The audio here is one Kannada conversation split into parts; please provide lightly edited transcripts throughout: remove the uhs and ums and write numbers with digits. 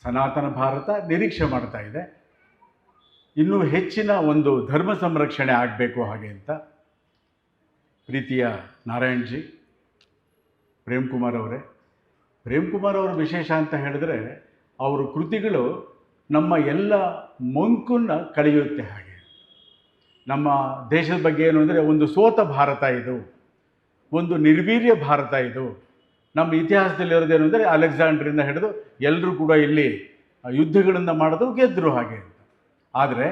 ಸನಾತನ ಭಾರತ ನಿರೀಕ್ಷೆ ಮಾಡ್ತಾ ಇದೆ. ಇನ್ನೂ ಹೆಚ್ಚಿನ ಒಂದು ಧರ್ಮ ಸಂರಕ್ಷಣೆ ಆಗಬೇಕು ಹಾಗೆ ಅಂತ. ಪ್ರೀತಿಯ ನಾರಾಯಣ್ಜಿ, ಪ್ರೇಮ್ಕುಮಾರ್ ಅವರೇ, ಪ್ರೇಮ್ಕುಮಾರ್ ಅವರ ವಿಶೇಷ ಅಂತ ಹೇಳಿದ್ರೆ ಅವರ ಕೃತಿಗಳು ನಮ್ಮ ಎಲ್ಲ ಮಂಕನ್ನು ಕಳೆಯುತ್ತೆ. ಹಾಗೆ ನಮ್ಮ ದೇಶದ ಬಗ್ಗೆ ಏನು ಅಂದರೆ ಒಂದು ಸೋತ ಭಾರತ ಇದು, ಒಂದು ನಿರ್ವೀರ್ಯ ಭಾರತ ಇದು. ನಮ್ಮ ಇತಿಹಾಸದಲ್ಲಿ ಇರೋದೇನು ಅಂದರೆ ಅಲೆಕ್ಸಾಂಡ್ರಿಂದ ಹಿಡಿದು ಎಲ್ಲರೂ ಕೂಡ ಇಲ್ಲಿ ಯುದ್ಧಗಳನ್ನು ಮಾಡಿದ್ರು, ಗೆದ್ದರು ಹಾಗೆ ಅಂತ. ಆದರೆ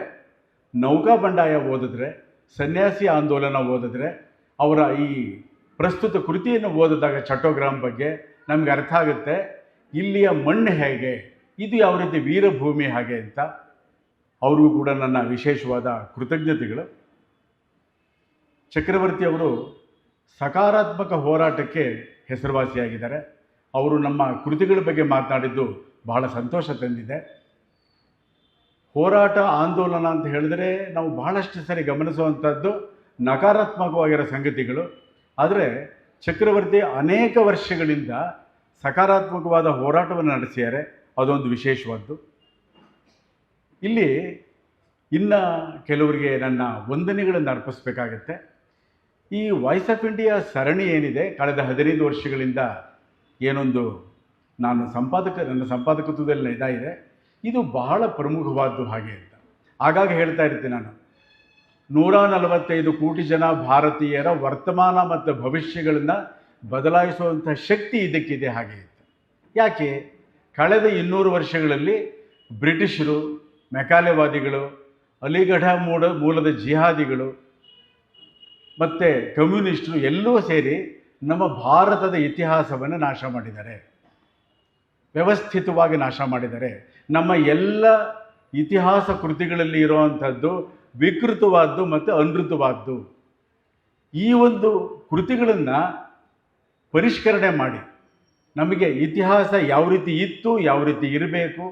ನೌಕಾ ಬಂಡಾಯ ಓದಿದ್ರೆ, ಸನ್ಯಾಸಿ ಆಂದೋಲನ ಓದಿದ್ರೆ, ಅವರ ಈ ಪ್ರಸ್ತುತ ಕೃತಿಯನ್ನು ಓದಿದಾಗ ಚಟ್ಟೋಗ್ರಾಮ್ ಬಗ್ಗೆ ನಮಗೆ ಅರ್ಥ ಆಗುತ್ತೆ ಇಲ್ಲಿಯ ಮಣ್ಣು ಹೇಗೆ, ಇದು ಯಾವ ರೀತಿ ವೀರಭೂಮಿ ಹಾಗೆ ಅಂತ. ಅವ್ರಿಗೂ ಕೂಡ ನನ್ನ ವಿಶೇಷವಾದ ಕೃತಜ್ಞತೆಗಳು. ಚಕ್ರವರ್ತಿ ಅವರು ಸಕಾರಾತ್ಮಕ ಹೋರಾಟಕ್ಕೆ ಹೆಸರುವಾಸಿಯಾಗಿದ್ದಾರೆ. ಅವರು ನಮ್ಮ ಕೃತಿಗಳ ಬಗ್ಗೆ ಮಾತನಾಡಿದ್ದು ಬಹಳ ಸಂತೋಷ ತಂದಿದೆ. ಹೋರಾಟ ಆಂದೋಲನ ಅಂತ ಹೇಳಿದ್ರೆ ನಾವು ಬಹಳಷ್ಟು ಸರಿ ಗಮನಿಸುವಂಥದ್ದು ನಕಾರಾತ್ಮಕವಾಗಿರೋ ಸಂಗತಿಗಳು. ಆದರೆ ಚಕ್ರವರ್ತಿ ಅನೇಕ ವರ್ಷಗಳಿಂದ ಸಕಾರಾತ್ಮಕವಾದ ಹೋರಾಟವನ್ನು ನಡೆಸಿದ್ದಾರೆ, ಅದೊಂದು ವಿಶೇಷವಾದ್ದು. ಇಲ್ಲಿ ಇನ್ನು ಕೆಲವರಿಗೆ ನನ್ನ ವಂದನೆಗಳನ್ನು ಅರ್ಪಿಸಬೇಕಾಗತ್ತೆ. ಈ ವಾಯ್ಸ್ ಆಫ್ ಇಂಡಿಯಾ ಸರಣಿ ಏನಿದೆ, ಕಳೆದ 15 ವರ್ಷಗಳಿಂದ ಏನೊಂದು ನನ್ನ ಸಂಪಾದಕತ್ವದಲ್ಲಿ ಇದಾಗಿದೆ, ಇದು ಬಹಳ ಪ್ರಮುಖವಾದ್ದು ಹಾಗೆ ಅಂತ. ಆಗಾಗ ಹೇಳ್ತಾ ಇರ್ತೀನಿ ನಾನು, 145 ಕೋಟಿ ಜನ ಭಾರತೀಯರ ವರ್ತಮಾನ ಮತ್ತು ಭವಿಷ್ಯಗಳನ್ನು ಬದಲಾಯಿಸುವಂಥ ಶಕ್ತಿ ಇದಕ್ಕಿದೆ ಹಾಗೆ ಅಂತ. ಯಾಕೆ? ಕಳೆದ 200 ವರ್ಷಗಳಲ್ಲಿ ಬ್ರಿಟಿಷರು, ಮೆಕಾಲೆವಾದಿಗಳು, ಅಲಿಗಢ ಮೂಲದ ಜಿಹಾದಿಗಳು ಮತ್ತು ಕಮ್ಯುನಿಸ್ಟರು ಎಲ್ಲರೂ ಸೇರಿ ನಮ್ಮ ಭಾರತದ ಇತಿಹಾಸವನ್ನು ನಾಶ ಮಾಡಿದ್ದಾರೆ, ವ್ಯವಸ್ಥಿತವಾಗಿ ನಾಶ ಮಾಡಿದ್ದಾರೆ. ನಮ್ಮ ಎಲ್ಲ ಇತಿಹಾಸ ಕೃತಿಗಳಲ್ಲಿ ಇರುವಂಥದ್ದು ವಿಕೃತವಾದ್ದು ಮತ್ತು ಅನೃತವಾದ್ದು. ಈ ಒಂದು ಕೃತಿಗಳನ್ನು ಪರಿಷ್ಕರಣೆ ಮಾಡಿ ನಮಗೆ ಇತಿಹಾಸ ಯಾವ ರೀತಿ ಇತ್ತು, ಯಾವ ರೀತಿ ಇರಬೇಕು,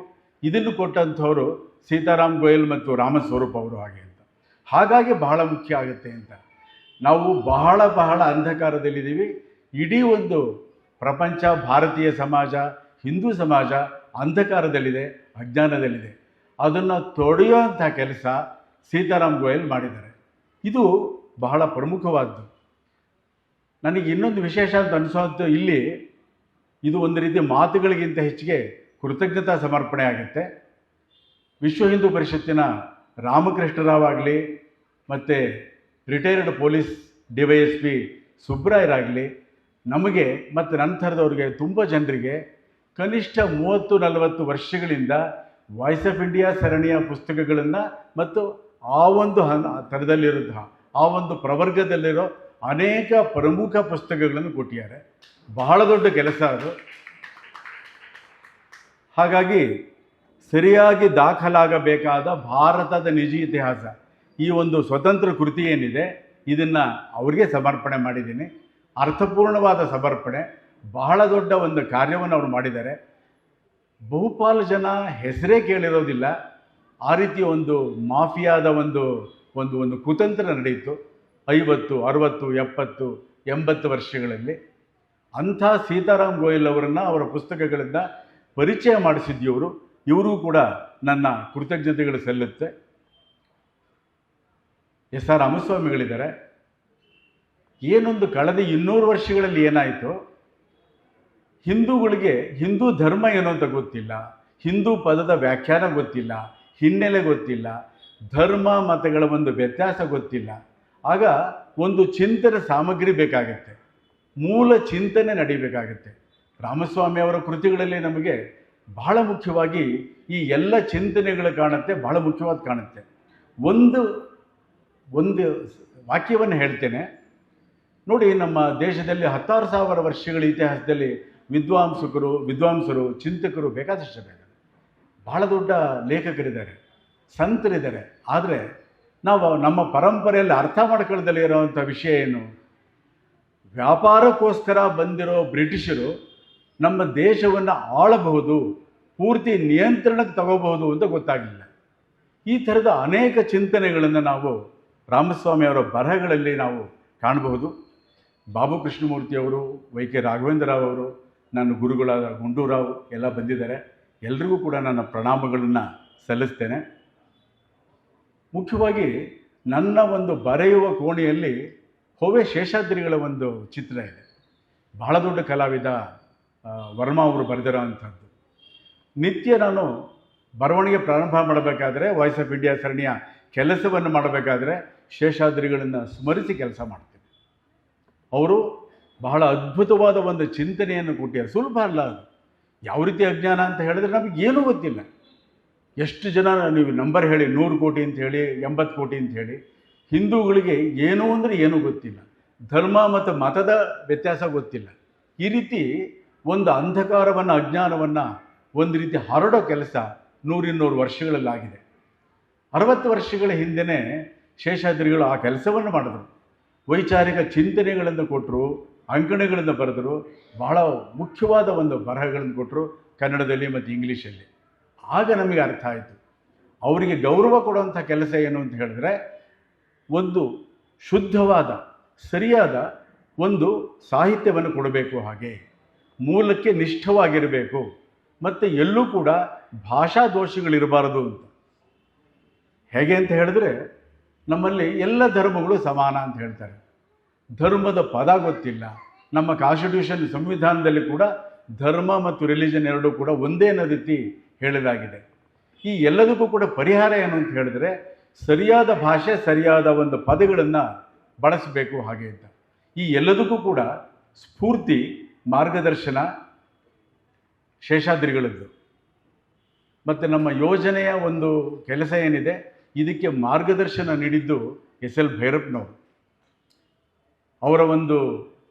ಇದನ್ನು ಕೊಟ್ಟಂಥವರು ಸೀತಾರಾಮ್ ಗೋಯಲ್ ಮತ್ತು ರಾಮಸ್ವರೂಪ್ ಅವರು ಹಾಗೆ ಅಂತ. ಹಾಗಾಗಿ ಬಹಳ ಮುಖ್ಯ ಆಗುತ್ತೆ ಅಂತ. ನಾವು ಬಹಳ ಅಂಧಕಾರದಲ್ಲಿದ್ದೀವಿ. ಇಡೀ ಒಂದು ಪ್ರಪಂಚ, ಭಾರತೀಯ ಸಮಾಜ, ಹಿಂದೂ ಸಮಾಜ ಅಂಧಕಾರದಲ್ಲಿದೆ, ಅಜ್ಞಾನದಲ್ಲಿದೆ. ಅದನ್ನು ತೊಡೆಯುವಂಥ ಕೆಲಸ ಸೀತಾರಾಮ್ ಗೋಯಲ್ ಮಾಡಿದ್ದಾರೆ. ಇದು ಬಹಳ ಪ್ರಮುಖವಾದ್ದು. ನನಗೆ ಇನ್ನೊಂದು ವಿಶೇಷ ಅಂತ ಅನಿಸೋಂಥ ಇಲ್ಲಿ ಇದು ಒಂದು ರೀತಿ ಮಾತುಗಳಿಗಿಂತ ಹೆಚ್ಚಿಗೆ ಕೃತಜ್ಞತಾ ಸಮರ್ಪಣೆ ಆಗುತ್ತೆ. ವಿಶ್ವ ಹಿಂದೂ ಪರಿಷತ್ತಿನ ರಾಮಕೃಷ್ಣರಾವ್ ಆಗಲಿ ಮತ್ತು ರಿಟೈರ್ಡ್ ಪೊಲೀಸ್ DYSP ಸುಬ್ರಾಯರಾಗಲಿ ನಮಗೆ ಮತ್ತು ನನ್ನ ಥರದವ್ರಿಗೆ ತುಂಬ ಜನರಿಗೆ ಕನಿಷ್ಠ 30-40 ವರ್ಷಗಳಿಂದ ವಾಯ್ಸ್ ಆಫ್ ಇಂಡಿಯಾ ಸರಣಿಯ ಪುಸ್ತಕಗಳನ್ನು ಮತ್ತು ಆ ಒಂದು ಥರದಲ್ಲಿರೋ ಆ ಒಂದು ಪ್ರವರ್ಗದಲ್ಲಿರೋ ಅನೇಕ ಪ್ರಮುಖ ಪುಸ್ತಕಗಳನ್ನು ಕೊಟ್ಟಿದ್ದಾರೆ. ಬಹಳ ದೊಡ್ಡ ಕೆಲಸ ಅದು. ಹಾಗಾಗಿ ಸರಿಯಾಗಿ ದಾಖಲಾಗಬೇಕಾದ ಭಾರತದ ನಿಜ ಇತಿಹಾಸ, ಈ ಒಂದು ಸ್ವತಂತ್ರ ಕೃತಿ ಏನಿದೆ ಇದನ್ನು ಅವರಿಗೆ ಸಮರ್ಪಣೆ ಮಾಡಿದ್ದೀನಿ. ಅರ್ಥಪೂರ್ಣವಾದ ಸಮರ್ಪಣೆ, ಬಹಳ ದೊಡ್ಡ ಒಂದು ಕಾರ್ಯವನ್ನು ಅವರು ಮಾಡಿದ್ದಾರೆ. ಬಹುಪಾಲು ಜನ ಹೆಸರೇ ಕೇಳಿರೋದಿಲ್ಲ. ಆ ರೀತಿ ಒಂದು ಮಾಫಿಯಾದ ಒಂದು ಒಂದು ಒಂದು ಕುತಂತ್ರ ನಡೆಯಿತು 50, 60, 70, 80 ವರ್ಷಗಳಲ್ಲಿ. ಅಂಥ ಸೀತಾರಾಮ್ ಗೋಯಲ್ ಅವರನ್ನು ಅವರ ಪುಸ್ತಕಗಳಿಂದ ಪರಿಚಯ ಮಾಡಿಸಿದ್ಯವರು. ಇವರೂ ಕೂಡ ನನ್ನ ಕೃತಜ್ಞತೆಗಳು ಸಲ್ಲುತ್ತೆ. SR ರಾಮಸ್ವಾಮಿಗಳಿದ್ದಾರೆ. ಏನೊಂದು ಕಳೆದ 200 ವರ್ಷಗಳಲ್ಲಿ ಏನಾಯಿತು, ಹಿಂದೂಗಳಿಗೆ ಹಿಂದೂ ಧರ್ಮ ಏನು ಅಂತ ಗೊತ್ತಿಲ್ಲ, ಹಿಂದೂ ಪದದ ವ್ಯಾಖ್ಯಾನ ಗೊತ್ತಿಲ್ಲ, ಹಿನ್ನೆಲೆ ಗೊತ್ತಿಲ್ಲ, ಧರ್ಮ ಮತಗಳ ಒಂದು ವ್ಯತ್ಯಾಸ ಗೊತ್ತಿಲ್ಲ. ಆಗ ಒಂದು ಚಿಂತನೆ ಸಾಮಗ್ರಿ ಬೇಕಾಗತ್ತೆ, ಮೂಲ ಚಿಂತನೆ ನಡೀಬೇಕಾಗತ್ತೆ. ರಾಮಸ್ವಾಮಿ ಅವರ ಕೃತಿಗಳಲ್ಲಿ ನಮಗೆ ಬಹಳ ಮುಖ್ಯವಾಗಿ ಈ ಎಲ್ಲ ಚಿಂತನೆಗಳು ಕಾಣುತ್ತೆ, ಬಹಳ ಮುಖ್ಯವಾದ ಕಾಣುತ್ತೆ. ಒಂದು ವಾಕ್ಯವನ್ನು ಹೇಳ್ತೇನೆ ನೋಡಿ. ನಮ್ಮ ದೇಶದಲ್ಲಿ 10,000 ವರ್ಷಗಳ ಇತಿಹಾಸದಲ್ಲಿ ವಿದ್ವಾಂಸರು, ಚಿಂತಕರು ಬೇಕಾದಷ್ಟು ಇದ್ದಾರೆ. ಬಹಳ ದೊಡ್ಡ ಲೇಖಕರಿದ್ದಾರೆ, ಸಂತರಿದ್ದಾರೆ. ಆದರೆ ನಾವು ನಮ್ಮ ಪರಂಪರೆಯಲ್ಲಿ ಅರ್ಥ ಮಾಡ್ಕೊಳ್ಳದಲ್ಲೇ ಇರೋವಂಥ ವಿಷಯ ಏನು, ವ್ಯಾಪಾರಕ್ಕೋಸ್ಕರ ಬಂದಿರೋ ಬ್ರಿಟಿಷರು ನಮ್ಮ ದೇಶವನ್ನು ಆಳಬಹುದು, ಪೂರ್ತಿ ನಿಯಂತ್ರಣಕ್ಕೆ ತಗೋಬಹುದು ಅಂತ ಗೊತ್ತಾಗಲಿಲ್ಲ. ಈ ಥರದ ಅನೇಕ ಚಿಂತನೆಗಳನ್ನು ನಾವು ರಾಮಸ್ವಾಮಿ ಅವರ ಬರಹಗಳಲ್ಲಿ ನಾವು ಕಾಣಬಹುದು. ಬಾಬು ಕೃಷ್ಣಮೂರ್ತಿಯವರು, YK ರಾಘವೇಂದ್ರ ರಾವ್ ಅವರು, ನನ್ನ ಗುರುಗಳಾದ ಗುಂಡೂರಾವ್ ಎಲ್ಲ ಬಂದಿದ್ದಾರೆ. ಎಲ್ರಿಗೂ ಕೂಡ ನನ್ನ ಪ್ರಣಾಮಗಳನ್ನು ಸಲ್ಲಿಸ್ತೇನೆ. ಮುಖ್ಯವಾಗಿ ನನ್ನ ಒಂದು ಬರೆಯುವ ಕೋಣೆಯಲ್ಲಿ ಹೋವೆ ಶೇಷಾದ್ರಿಗಳ ಒಂದು ಚಿತ್ರ ಇದೆ. ಬಹಳ ದೊಡ್ಡ ಕಲಾವಿದ ವರ್ಮಾ ಅವರು ಬರೆದಿರೋ ಅಂಥದ್ದು. ನಿತ್ಯ ನಾನು ಬರವಣಿಗೆ ಪ್ರಾರಂಭ ಮಾಡಬೇಕಾದ್ರೆ ವಾಯ್ಸ್ ಆಫ್ ಇಂಡಿಯಾ ಸರಣಿಯ ಕೆಲಸವನ್ನು ಮಾಡಬೇಕಾದ್ರೆ ಶೇಷಾದ್ರಿಗಳನ್ನು ಸ್ಮರಿಸಿ ಕೆಲಸ ಮಾಡ್ತೀನಿ. ಅವರು ಬಹಳ ಅದ್ಭುತವಾದ ಒಂದು ಚಿಂತನೆಯನ್ನು ಕೊಟ್ಟಿದ್ದಾರೆ. ಸುಲಭ ಅಲ್ಲ ಅದು. ಯಾವ ರೀತಿ ಅಜ್ಞಾನ ಅಂತ ಹೇಳಿದ್ರೆ ನಮಗೇನೂ ಗೊತ್ತಿಲ್ಲ. ಎಷ್ಟು ಜನ ನೀವು ನಂಬರ್ ಹೇಳಿ 100 ಕೋಟಿ ಅಂತ ಹೇಳಿ 80 ಕೋಟಿ ಅಂತ ಹೇಳಿ, ಹಿಂದೂಗಳಿಗೆ ಏನೂ ಅಂದರೆ ಏನೂ ಗೊತ್ತಿಲ್ಲ. ಧರ್ಮ ಮತ್ತು ಮತದ ವ್ಯತ್ಯಾಸ ಗೊತ್ತಿಲ್ಲ. ಈ ರೀತಿ ಒಂದು ಅಂಧಕಾರವನ್ನು ಅಜ್ಞಾನವನ್ನು ಒಂದು ರೀತಿ ಹರಡೋ ಕೆಲಸ 100-200 ವರ್ಷಗಳಲ್ಲಾಗಿದೆ. 60 ವರ್ಷಗಳ ಹಿಂದೆಯೇ ಶೇಷಾದ್ರಿಗಳು ಆ ಕೆಲಸವನ್ನು ಮಾಡಿದ್ರು. ವೈಚಾರಿಕ ಚಿಂತನೆಗಳನ್ನು ಕೊಟ್ಟರು, ಅಂಕಣಗಳನ್ನು ಬರೆದರು, ಬಹಳ ಮುಖ್ಯವಾದ ಒಂದು ಬರಹಗಳನ್ನು ಕೊಟ್ಟರು ಕನ್ನಡದಲ್ಲಿ ಮತ್ತು ಇಂಗ್ಲೀಷಲ್ಲಿ. ಆಗ ನಮಗೆ ಅರ್ಥ ಆಯಿತು ಅವರಿಗೆ ಗೌರವ ಕೊಡುವಂಥ ಕೆಲಸ ಏನು ಅಂತ ಹೇಳಿದ್ರೆ, ಒಂದು ಶುದ್ಧವಾದ ಸರಿಯಾದ ಒಂದು ಸಾಹಿತ್ಯವನ್ನು ಕೊಡಬೇಕು, ಹಾಗೆ ಮೂಲಕ್ಕೆ ನಿಷ್ಠವಾಗಿರಬೇಕು, ಮತ್ತು ಎಲ್ಲೂ ಕೂಡ ಭಾಷಾ ದೋಷಗಳಿರಬಾರದು ಅಂತ. ಹೇಗೆ ಅಂತ ಹೇಳಿದ್ರೆ, ನಮ್ಮಲ್ಲಿ ಎಲ್ಲ ಧರ್ಮಗಳು ಸಮಾನ ಅಂತ ಹೇಳ್ತಾರೆ. ಧರ್ಮದ ಪದ ಗೊತ್ತಿಲ್ಲ. ನಮ್ಮ ಕಾನ್ಸ್ಟಿಟ್ಯೂಷನ್ ಸಂವಿಧಾನದಲ್ಲಿ ಕೂಡ ಧರ್ಮ ಮತ್ತು ರಿಲಿಜನ್ ಎರಡೂ ಕೂಡ ಒಂದೇ ಅನ್ನೋ ರೀತಿ ಹೇಳಲಾಗಿದೆ. ಈ ಎಲ್ಲದಕ್ಕೂ ಕೂಡ ಪರಿಹಾರ ಏನು ಅಂತ ಹೇಳಿದ್ರೆ, ಸರಿಯಾದ ಭಾಷೆ, ಸರಿಯಾದ ಒಂದು ಪದಗಳನ್ನು ಬಳಸಬೇಕು ಹಾಗೆ ಅಂತ. ಈ ಎಲ್ಲದಕ್ಕೂ ಕೂಡ ಸ್ಫೂರ್ತಿ, ಮಾರ್ಗದರ್ಶನ ಶೇಷಾದ್ರಿಗಳದ್ದು. ಮತ್ತು ನಮ್ಮ ಯೋಜನೆಯ ಒಂದು ಕೆಲಸ ಏನಿದೆ ಇದಕ್ಕೆ ಮಾರ್ಗದರ್ಶನ ನೀಡಿದ್ದು ಎಸ್.ಎಲ್. ಭೈರಪ್ಪನವರು. ಅವರ ಒಂದು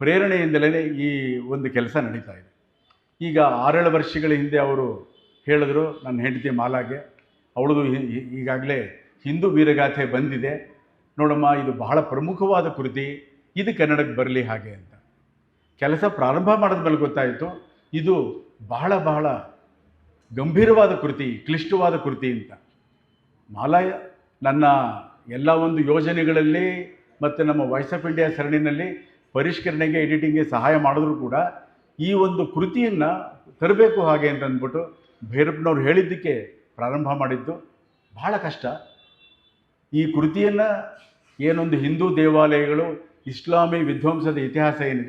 ಪ್ರೇರಣೆಯಿಂದಲೇ ಈ ಒಂದು ಕೆಲಸ ನಡೀತಾ ಇದೆ. ಈಗ 6-7 ವರ್ಷಗಳ ಹಿಂದೆ ಅವರು ಹೇಳಿದ್ರು ನನ್ನ ಹೆಂಡತಿ ಮಾಲಾಗೆ, ಅವಳದು ಈಗಾಗಲೇ ಹಿಂದೂ ವೀರಗಾಥೆ ಬಂದಿದೆ ನೋಡಮ್ಮ, ಇದು ಬಹಳ ಪ್ರಮುಖವಾದ ಕೃತಿ, ಇದು ಕನ್ನಡಕ್ಕೆ ಬರಲಿ ಹಾಗೆ ಅಂತ. ಕೆಲಸ ಪ್ರಾರಂಭ ಮಾಡಿದ ಮೇಲೆ ಗೊತ್ತಾಯಿತು ಇದು ಬಹಳ ಬಹಳ ಗಂಭೀರವಾದ ಕೃತಿ, ಕ್ಲಿಷ್ಟವಾದ ಕೃತಿ ಅಂತ. ಮಾಲಾ ನನ್ನ ಎಲ್ಲ ಒಂದು ಯೋಜನೆಗಳಲ್ಲಿ ಮತ್ತು ನಮ್ಮ ವಾಯ್ಸ್ ಆಫ್ ಇಂಡಿಯಾ ಸರಣಿನಲ್ಲಿ ಪರಿಷ್ಕರಣೆಗೆ, ಎಡಿಟಿಂಗ್ಗೆ ಸಹಾಯ ಮಾಡಿದ್ರು ಕೂಡ ಈ ಒಂದು ಕೃತಿಯನ್ನು ತರಬೇಕು ಹಾಗೆ ಅಂತ ಅಂದ್ಬಿಟ್ಟು ಭೈರಪ್ಪನವ್ರು ಹೇಳಿದ್ದಕ್ಕೆ ಪ್ರಾರಂಭ ಮಾಡಿದ್ದು. ಬಹಳ ಕಷ್ಟ. ಈ ಕೃತಿಯನ್ನು ಏನೊಂದು ಹಿಂದೂ ದೇವಾಲಯಗಳು, ಇಸ್ಲಾಮಿ ವಿಧ್ವಂಸದ ಇತಿಹಾಸ ಏನಿದೆ